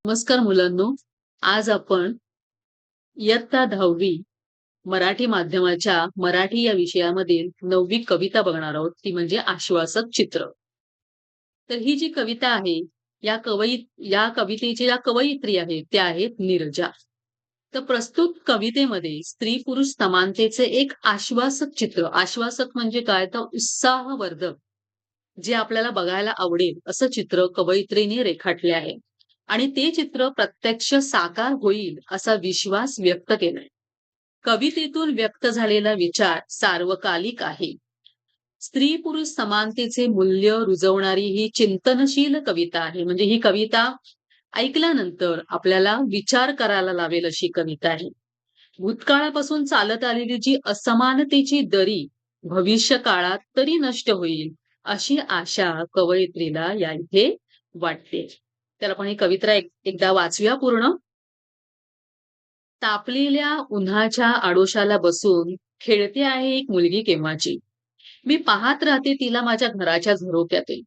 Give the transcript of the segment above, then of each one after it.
नमस्कार मुलांनो. आज आपण इयत्ता 10वी मराठी माध्यमाच्या मराठी या विषयामधील 9वी कविता बघणार आहोत. ती म्हणजे आश्वासक चित्र. तर ही जी कविता आहे, या कवितेच्या ज्या कवयित्री आहेत, त्या आहेत नीरजा. तर प्रस्तुत कवितेमध्ये स्त्री-पुरुष समानतेचे एक आश्वासक चित्र, आश्वासक म्हणजे काय? तर उत्साहवर्धक, जे आपल्याला बघायला आवडेल असं चित्र कवयित्रीने रेखाटले आहे. आणि ते चित्र प्रत्यक्ष साकार होईल असा विश्वास व्यक्त केलाय. कवितेतून व्यक्त झालेला विचार सार्वकालिक आहे. स्त्री-पुरुष समानतेचे मूल्य रुजवणारी ही चिंतनशील कविता आहे. म्हणजे ही कविता ऐकल्यानंतर आपल्याला विचार करायला लावेल अशी कविता आहे. भूतकाळापासून चालत आलेली जी असमानतेची दरी भविष्य काळात तरी नष्ट होईल अशी आशा कवयित्रीला या इथे वाटते. तर आपण ही कविता एकदा वाचूया पूर्ण. तापलेल्या उन्हाच्या आडोशाला बसून खेळते आहे एक मुलगी केव्हाची. मी पाहत राहते तिला माझ्या घराच्या झरोक्यातून.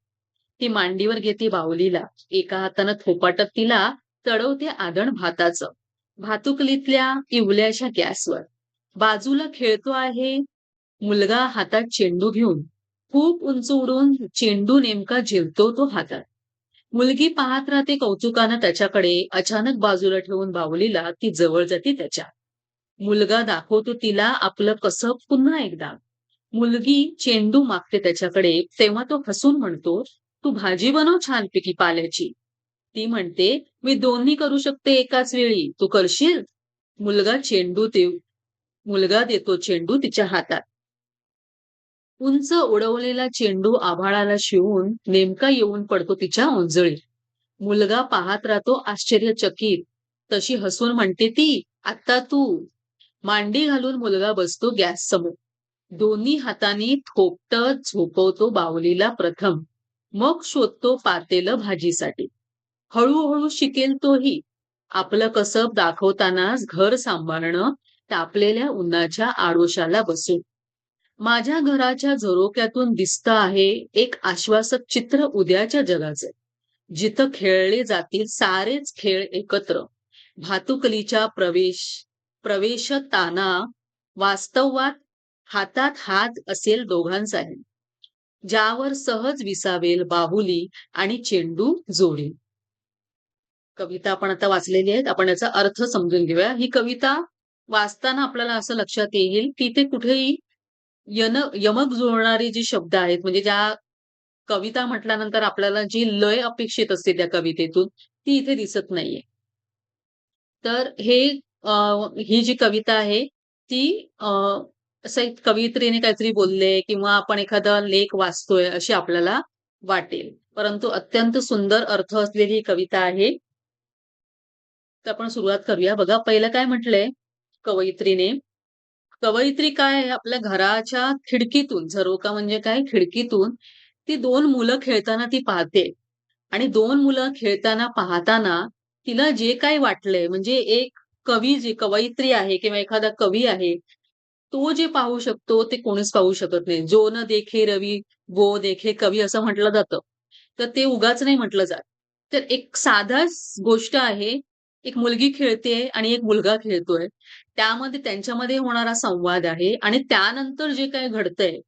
ती मांडीवर घेते बाहुलीला, एका हातानं थोपाटत तिला चढवते आदण भाताचं. भातुकलीतल्या इवल्याशा गॅसवर. बाजूला खेळतो आहे मुलगा हातात चेंडू घेऊन. खूप उंच उडून चेंडू नेमका झेलतो तो हातात. मुलगी पाहत राहते कौतुकानं त्याच्याकडे. अचानक बाजूला ठेवून बाहुलीला ती जवळ जाते त्याच्या. मुलगा दाखवतो तिला आपलं कसब पुन्हा एकदा. मुलगी चेंडू मागते त्याच्याकडे, तेव्हा तो हसून म्हणतो, "तू भाजी बनव छानपैकी पाल्याची." ती म्हणते, "मी दोन्ही करू शकते एकाच वेळी. तू करशील?" मुलगा चेंडू देऊ मुलगा देतो चेंडू तिच्या हातात. उंच उडवलेला चेंडू आभाळाला शिवून नेमका येऊन पडतो तिच्या ओंजळीत. मुलगा पाहत राहतो आश्चर्यचकित. तशी हसून म्हणते ती, "आत्ता तू." मांडी घालून मुलगा बसतो गॅस समोर. दोन्ही हातांनी थोपटत झोपवतो बाहुलीला प्रथम. मग शोधतो पातेलं भाजीसाठी. हळूहळू शिकेल तोही. आपलं कसब दाखवतानाच घर सांभाळणं तापलेल्या उन्हाच्या आडोशाला बसून. माझ्या घराच्या झरोक्यातून दिसतं आहे एक आश्वासक चित्र उद्याच्या जगाचं. जिथं खेळले जातील सारेच खेळ एकत्र. भातुकलीच्या प्रवेशताना वास्तवात हातात हात असेल दोघांचाही. ज्यावर सहज विसावेल बाहुली आणि चेंडू जोडेल. कविता आपण आता वाचलेली आहे. आपण याचा अर्थ समजून घेऊया. ही कविता वाचताना आपल्याला असं लक्षात येईल की ते कुठेही यमक जुळणारे जे शब्द आहेत, म्हणजे ज्या कविता म्हटल्यानंतर आपल्याला जी लय अपेक्षित असते त्या कवितेतून, ती इथे दिसत नाहीये. तर ही जी कविता आहे, ती असं एक कवयित्रीने काहीतरी बोलले किंवा आपण एखादा लेख वाचतोय अशी आपल्याला वाटेल. परंतु अत्यंत सुंदर अर्थ असलेली ही कविता आहे. तर आपण सुरुवात करूया. बघा, पहिलं काय म्हटलंय कवयित्रीने? कवयित्री काय आहे, आपल्या घराच्या खिडकीतून, झरोका म्हणजे काय, खिडकीतून ती 2 मुलं खेळताना ती पाहते. आणि 2 मुलं खेळताना पाहताना तिला जे काही वाटलंय, म्हणजे एक कवी, जी कवयित्री आहे किंवा एखादा कवी आहे, तो जे पाहू शकतो ते कोणीच पाहू शकत नाही. "जो न देखे रवी, वो देखे कवी" असं म्हटलं जातं. तर ते उगाच नाही म्हटलं जात. तर एक साधाच गोष्ट आहे. एक मुलगी खेळतेय आणि एक मुलगा खेळतोय. त्यामध्ये त्यांच्यामध्ये होणारा संवाद आहे आणि त्यानंतर जे काही घडतंय,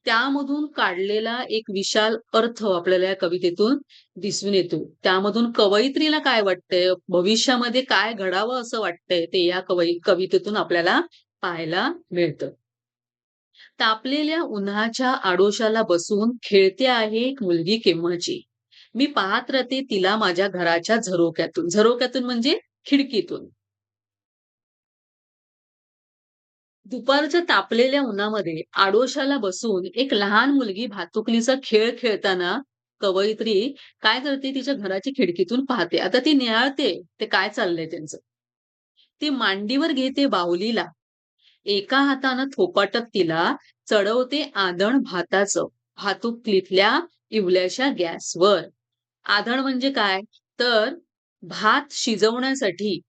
त्यामधून काढलेला एक विशाल अर्थ आपल्याला या कवितेतून दिसून येतो. त्यामधून कवयित्रीला काय वाटतंय, भविष्यामध्ये काय घडावं असं वाटतंय, ते या कवितेतून आपल्याला पाहायला मिळतं. तापलेल्या उन्हाच्या आडोशाला बसून खेळते आहे एक मुलगी केव्हाची. मी पाहत राहते तिला माझ्या घराच्या झरोक्यातून. झरोक्यातून म्हणजे खिडकीतून. दुपारच्या तापलेल्या उन्हामध्ये आडोशाला बसून एक लहान मुलगी भातुकलीचा खेळ खेळताना कवयित्री काय करते, तिच्या घराची खिडकीतून पाहते. आता ती निहाळते ते काय चाललंय त्यांचं. ती मांडीवर घेते बाहुलीला, एका हातानं थोपाटत तिला चढवते आदण भाताचं. भातुकलीतल्या इवल्याशा गॅसवर. आधण म्हणजे काय? तर भात शिजवण्यासाठी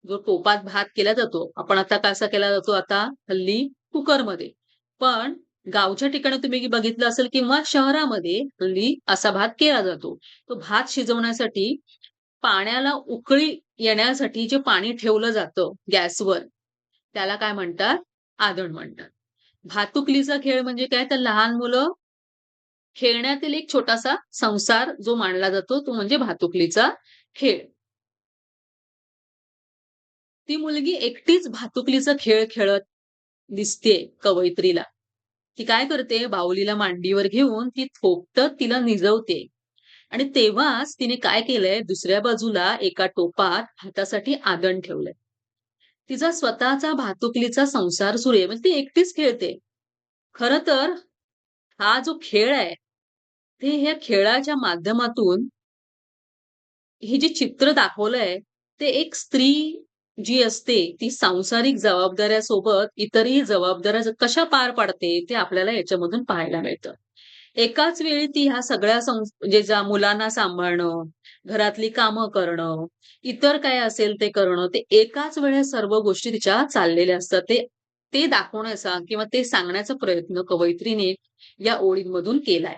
जो टोपात भात केला जातो, आपण आता कसा केला जातो आता हल्ली कुकरमध्ये. पण गावच्या ठिकाणी तुम्ही बघितलं असेल किंवा शहरामध्ये हल्ली असा भात केला जातो. तो भात शिजवण्यासाठी पाण्याला उकळी येण्यासाठी जे पाणी ठेवलं जातं गॅसवर, त्याला काय म्हणतात? आदण म्हणतात. भातुकलीचा खेळ म्हणजे काय? तर लहान मुलं खेळण्यातील एक छोटासा संसार जो मानला जातो, तो म्हणजे भातुकलीचा खेळ. ती मुलगी एकटीच भातुकलीचा खेळ खेळत दिसतेय कवयित्रीला. ती काय करते? बाहुलीला मांडीवर घेऊन ती थोपटत तिला निजवते. आणि तेव्हाच तिने काय केलंय, दुसऱ्या बाजूला एका टोपात हातासाठी आदण ठेवलंय. तिचा स्वतःचा भातुकलीचा संसार सुरू आहे. म्हणजे ती एकटीच खेळते. खरं तर हा जो खेळ आहे, ते ह्या खेळाच्या माध्यमातून हे जे चित्र दाखवलंय, ते एक स्त्री जी असते, ती सांसारिक जबाबदाऱ्यासोबत इतरही जबाबदाऱ्या कशा पार पाडते, ते आपल्याला याच्यामधून पाहायला मिळतं. एकाच वेळी ती ह्या सगळ्या म्हणजे ज्या मुलांना सांभाळणं, घरातली कामं करणं, इतर काय असेल ते करणं, ते एकाच वेळेस सर्व गोष्टी तिच्या चाललेल्या असतात. ते ते दाखवण्याचा किंवा ते सांगण्याचा प्रयत्न कवयित्रीने या ओळींमधून केलाय.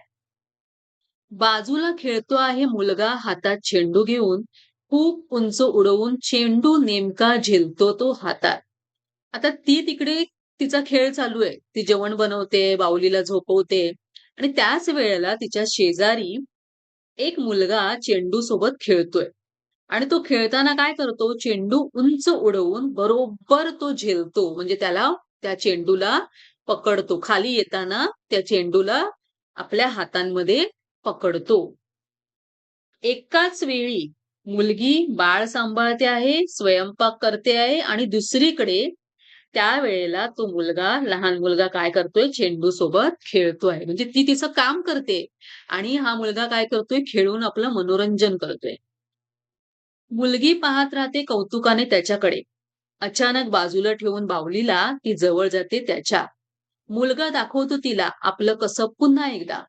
बाजूला खेळतो आहे मुलगा हातात चेंडू घेऊन, खूप उंच उडवून चेंडू नेमका झेलतो तो हातात. आता ती तिकडे तिचा खेळ चालू आहे. ती जेवण बनवते, बाहुलीला झोपवते आणि त्याच वेळेला तिच्या शेजारी एक मुलगा चेंडू सोबत खेळतोय. आणि तो खेळताना काय करतो, चेंडू उंच उडवून बरोबर तो झेलतो. म्हणजे त्याला त्या चेंडूला पकडतो. खाली येताना त्या चेंडूला आपल्या हातांमध्ये पकडतो. एकाच वेळी मुलगी बाळ सांभाळते आहे, स्वयंपाक करते आहे आणि दुसरीकडे त्यावेळेला तो मुलगा, लहान मुलगा काय करतोय, चेंडू सोबत खेळतोय. म्हणजे ती तिचं काम करते आणि हा मुलगा काय करतोय, खेळून आपलं मनोरंजन करतोय. मुलगी पाहत राहते कौतुकाने त्याच्याकडे. अचानक बाजूला ठेवून बाहुलीला ती जवळ जाते त्याच्या. मुलगा दाखवतो तिला आपलं कसब पुन्हा एकदा.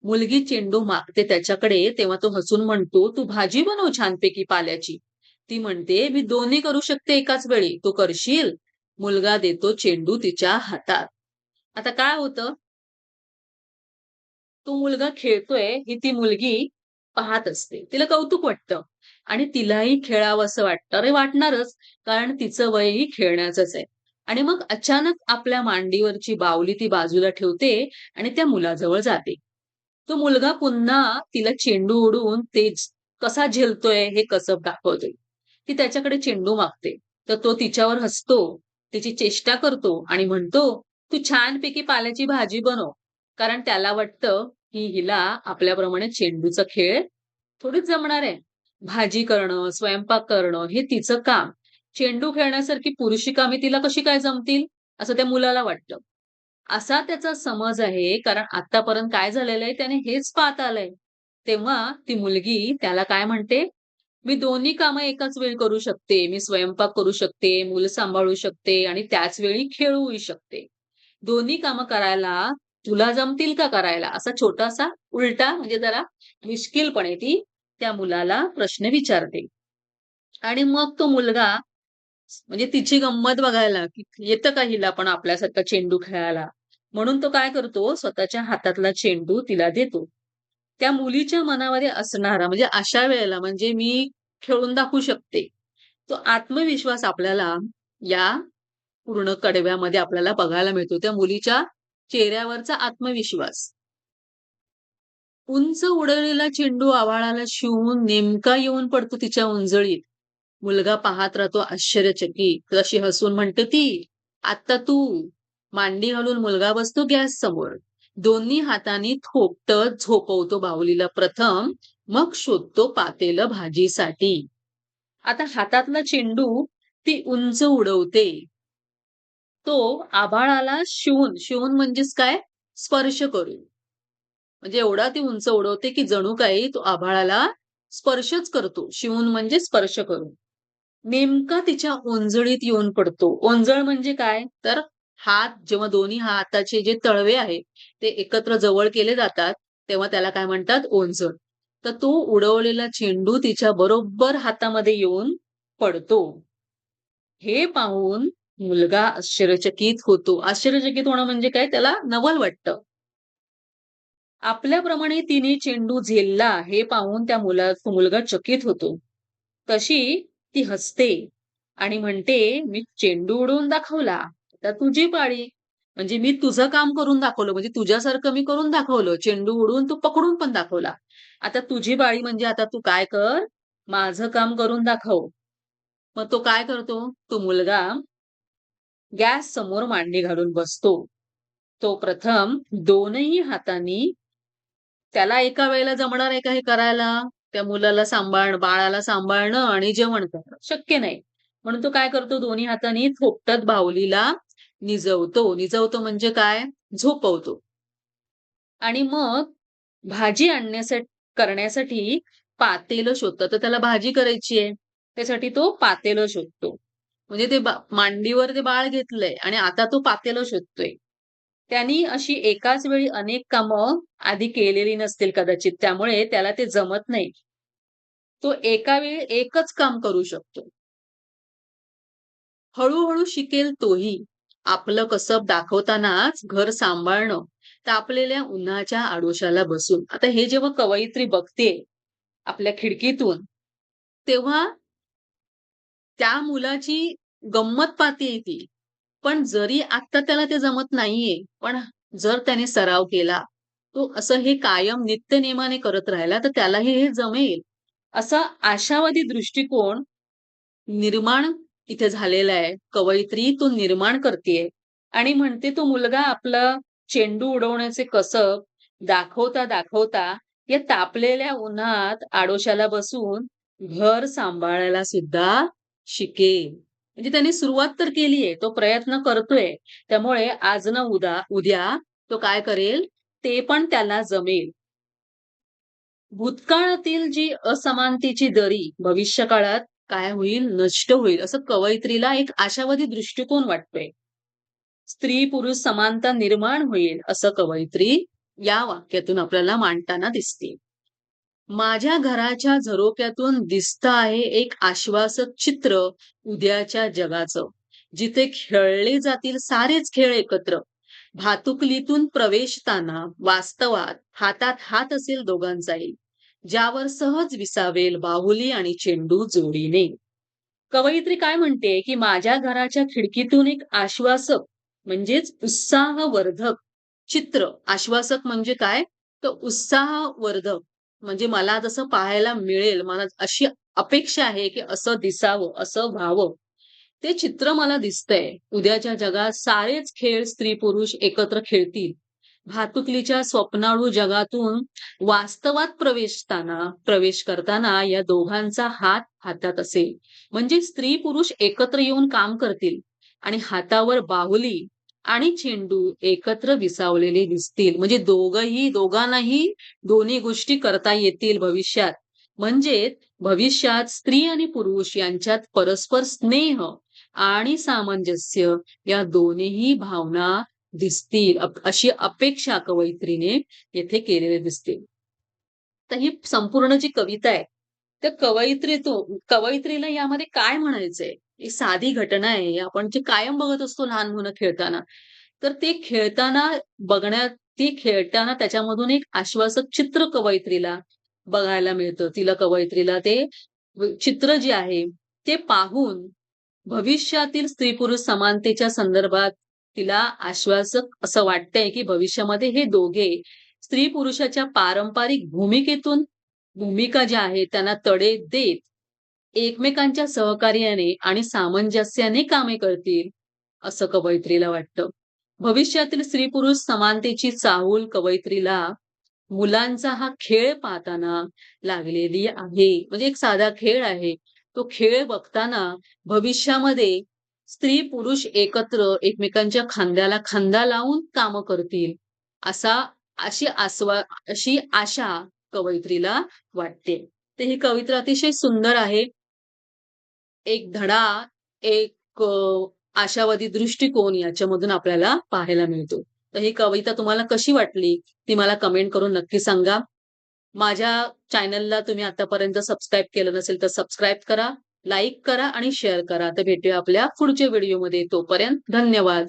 मुलगी चेंडू मागते त्याच्याकडे, तेव्हा तो हसून म्हणतो, "तू भाजी बनव छानपैकी पाल्याची." ती म्हणते, "मी दोन्ही करू शकते एकाच वेळी. तू करशील?" मुलगा देतो चेंडू तिच्या हातात. आता काय होतं, तो मुलगा खेळतोय ही ती मुलगी पाहत असते. तिला कौतुक वाटतं आणि तिलाही खेळावंसं वाटतं. अरे वाटणारच, कारण तिचं वयही खेळण्याचंच आहे. आणि मग अचानक आपल्या मांडीवरची बाहुली ती बाजूला ठेवते आणि त्या मुलाजवळ जाते. तो मुलगा पुन्हा तिला चेंडू उडवून तेच कसा झेलतोय हे कसब दाखवतोय. ती त्याच्याकडे चेंडू मागते. तर तो तिच्यावर हसतो, तिची चेष्टा करतो आणि म्हणतो, "तू छानपैकी पाल्याची भाजी बनव." कारण त्याला वाटतं, की हिला आपल्याप्रमाणे चेंडूचा खेळ थोडीच जमणार आहे. भाजी करणं, स्वयंपाक करणं हे तिचं काम. चेंडू खेळण्यासारखी पुरुषी कामे तिला कशी काय जमतील? असं त्या मुलाला वाटतं. असा त्याचा समज आहे, कारण आत्तापर्यंत काय झालेलं आहे, त्याने हेच पाहत आलंय. तेव्हा ती मुलगी त्याला काय म्हणते, "मी दोन्ही कामं एकाच वेळी करू शकते. मी स्वयंपाक करू शकते, मुलं सांभाळू शकते आणि त्याच वेळी खेळूही शकते. दोन्ही कामं करायला तुला जमतील का करायला?" असा छोटासा उलटा म्हणजे जरा मिश्किलपणे ती त्या मुलाला प्रश्न विचारते. आणि मग तो मुलगा म्हणजे तिची गंमत बघायला, की येतं का हिला पण आपल्यासारखा चेंडू खेळायला? म्हणून तो काय करतो, स्वतःच्या हातातला चेंडू तिला देतो. त्या मुलीच्या मनामध्ये असणारा म्हणजे अशा वेळेला म्हणजे मी खेळून दाखवू शकते. तो आत्मविश्वास आपल्याला या पूर्ण कडव्यामध्ये आपल्याला बघायला मिळतो. त्या मुलीच्या चेहऱ्यावरचा आत्मविश्वास. उंच उडवलेला चेंडू आभाळाला शिवून नेमका येऊन पडतो तिच्या उंजळीत. मुलगा पाहत राहतो आश्चर्यचकित. तशी हसून म्हणते ती, "आत्ता तू." मांडी घालून मुलगा बसतो गॅस समोर. दोन्ही हातांनी थोपटत झोपवतो बाहुलीला प्रथम, मग शोधतो पातेलं भाजीसाठी. आता हातातला चेंडू ती उंच उडवते. तो आभाळाला शिवून, शिवून म्हणजेच काय? स्पर्श करून. म्हणजे एवढा ती उंच उडवते, की जणू काही तो आभाळाला स्पर्शच करतो. शिवून म्हणजे स्पर्श करून. नेमका तिच्या ओंजळीत येऊन पडतो. ओंजळ म्हणजे काय? तर हात जेव्हा दोन्ही हाताचे जे तळवे आहेत, ते एकत्र जवळ केले जातात, तेव्हा त्याला काय म्हणतात? ओंजळ. तर तो उडवलेला चेंडू तिच्या बरोबर हातामध्ये येऊन पडतो. हे पाहून मुलगा आश्चर्यचकित होतो. आश्चर्यचकित होणं म्हणजे काय? त्याला नवल वाटतं. आपल्याप्रमाणे तिने चेंडू झेलला हे पाहून तो मुलगा चकित होतो. तशी ती हसते आणि म्हणते, "मी चेंडू उडवून दाखवला. आता तुझी पाळी." म्हणजे मी तुझं काम करून दाखवलं. म्हणजे तुझ्यासारखं मी करून दाखवलं. चेंडू उडवून तू पकडून पण दाखवला. आता तुझी पाळी म्हणजे आता तू काय कर, माझं काम करून दाखव. मग तो काय करतो? तो मुलगा गॅस समोर मांडी घालून बसतो. तो प्रथम दोनही हातांनी त्याला एका वेळेला जमणार आहे का हे करायला? त्या मुलाला बाळाला सांभाळणं आणि जेवण करणं शक्य नाही. म्हणून तो काय करतो दोन्ही हातांनी थोपटत बाहुलीला निजवतो. निजवतो म्हणजे काय? झोपवतो. आणि मग भाजी करण्यासाठी पातेलं शोधतो. तर त्याला भाजी करायची आहे. त्यासाठी तो पातेलं शोधतो. म्हणजे ते मांडीवर ते बाळ घेतलंय आणि आता तो पातेलं शोधतोय. त्यांनी अशी एकाच वेळी अनेक कामं आधी केलेली नसतील कदाचित. त्यामुळे त्याला ते जमत नाही. तो एका वेळी एकच काम करू शकतो. हळू-हळू शिकेल तोही. आपलं कसब दाखवतानाच घर सांभाळणं, तापलेल्या उन्हाच्या आडोशाला बसून. आता हे जेव्हा कवयित्री बघतेय आपल्या खिडकीतून, तेव्हा त्या मुलाची गंमत पाहतेय ती. पण जरी आत्ता त्याला ते जमत नाहीये, पण जर त्याने सराव केला, तो असं हे कायम नित्यनेमाने करत राहिला, तर त्यालाही हे जमेल. असा आशावादी दृष्टिकोन निर्माण इथे झालेला आहे. कवयित्री तो निर्माण करतीये आणि म्हणते तो मुलगा आपला चेंडू उडवण्याचे कसब दाखवता या तापलेल्या उन्हात आडोशाला बसून घर सांभाळायला सुद्धा शिकेल. म्हणजे त्याने सुरुवात तर केलीये, तो प्रयत्न करतोय. त्यामुळे आज ना उद्या तो काय करेल, ते पण त्याला जमेल. भूतकाळातील जी असमानतेची दरी भविष्यकाळात काय होईल, नष्ट होईल, असं कवयित्रीला एक आशावादी दृष्टिकोन वाटतोय. स्त्री-पुरुष समानता निर्माण होईल, असं कवयित्री या वाक्यातून आपल्याला मांडताना दिसते. माझ्या घराच्या झरोक्यातून दिसतं आहे एक आश्वासक चित्र उद्याच्या जगाचं. जिथे खेळले जातील सारेच खेळ एकत्र. भातुकलीतून प्रवेशताना वास्तवात हातात हात असेल दोघांचाही. ज्यावर सहज विसावेल बाहुली आणि चेंडू जोडीने. कवयित्री काय म्हणते, की माझ्या घराच्या खिडकीतून एक आश्वासक म्हणजेच उत्साहवर्धक चित्र. आश्वासक म्हणजे काय? तर उत्साहवर्धक म्हणजे मला जसं पाहायला मिळेल, मला अशी अपेक्षा आहे, की असं दिसावं, असं व्हावं. ते चित्र मला दिसतंय. उद्याच्या जगात सारेच खेळ स्त्री-पुरुष एकत्र खेळतील. भातुकलीच्या स्वप्नाळू जगातून वास्तवात प्रवेश करताना या दोघांचा हात हातात असेल. म्हणजे स्त्री-पुरुष एकत्र येऊन काम करतील आणि हातावर बाहुली आणि चेंडू एकत्र विसावलेले दिसतील. म्हणजे दोघांनाही दोन्ही गोष्टी करता येतील भविष्यात. म्हणजे भविष्यात स्त्री आणि पुरुष यांच्यात परस्पर स्नेह आणि सामंजस्य या दोन्हीही भावना दिसतील. अशी अपेक्षा कवयित्रीने येथे केलेली दिसते. तर ही संपूर्ण जी कविता आहे, त्या कवयित्रीला यामध्ये काय म्हणायचंय? ही साधी घटना आहे. आपण जे कायम बघत असतो लहान मुलं खेळताना. तर ते खेळताना त्याच्यामधून एक आश्वासक चित्र कवयित्रीला बघायला मिळतं. कवयित्रीला ते चित्र जे आहे, ते पाहून भविष्यातील स्त्री-पुरुष समानतेच्या संदर्भात तिला आश्वासक असं वाटतंय, की भविष्यामध्ये हे दोघे स्त्री-पुरुषाच्या पारंपरिक भूमिका ज्या आहेत त्यांना तडे देत एकमेकांच्या सहकार्याने आणि सामंजस्याने कामे करतील, असं कवयित्रीला वाटतं. भविष्यातील स्त्री-पुरुष समानतेची चाहूल कवयित्रीला मुलांचा हा खेळ पाहताना लागलेली आहे. म्हणजे एक साधा खेळ आहे. तो खेळ बघताना भविष्यामध्ये स्त्री-पुरुष एकत्र एकमेकांच्या खांद्याला खांदा लावून कामं करतील. असा अशी आसवा अशी आशा कवयित्रीला वाटते. तर ही कविता अतिशय सुंदर आहे. एक धडा, एक आशावादी दृष्टिकोन याच्यामधून आपल्याला पाहायला मिळतो. तर ही कविता तुम्हाला कशी वाटली? ती मला कमेंट करून नक्की सांगा. माझ्या चॅनलला तुम्ही आतापर्यंत सबस्क्राईब केलं नसेल तर सबस्क्राईब करा, लाईक करा आणि शेअर करा. तर भेटूया आपल्या पुढच्या व्हिडिओमध्ये. तोपर्यंत धन्यवाद.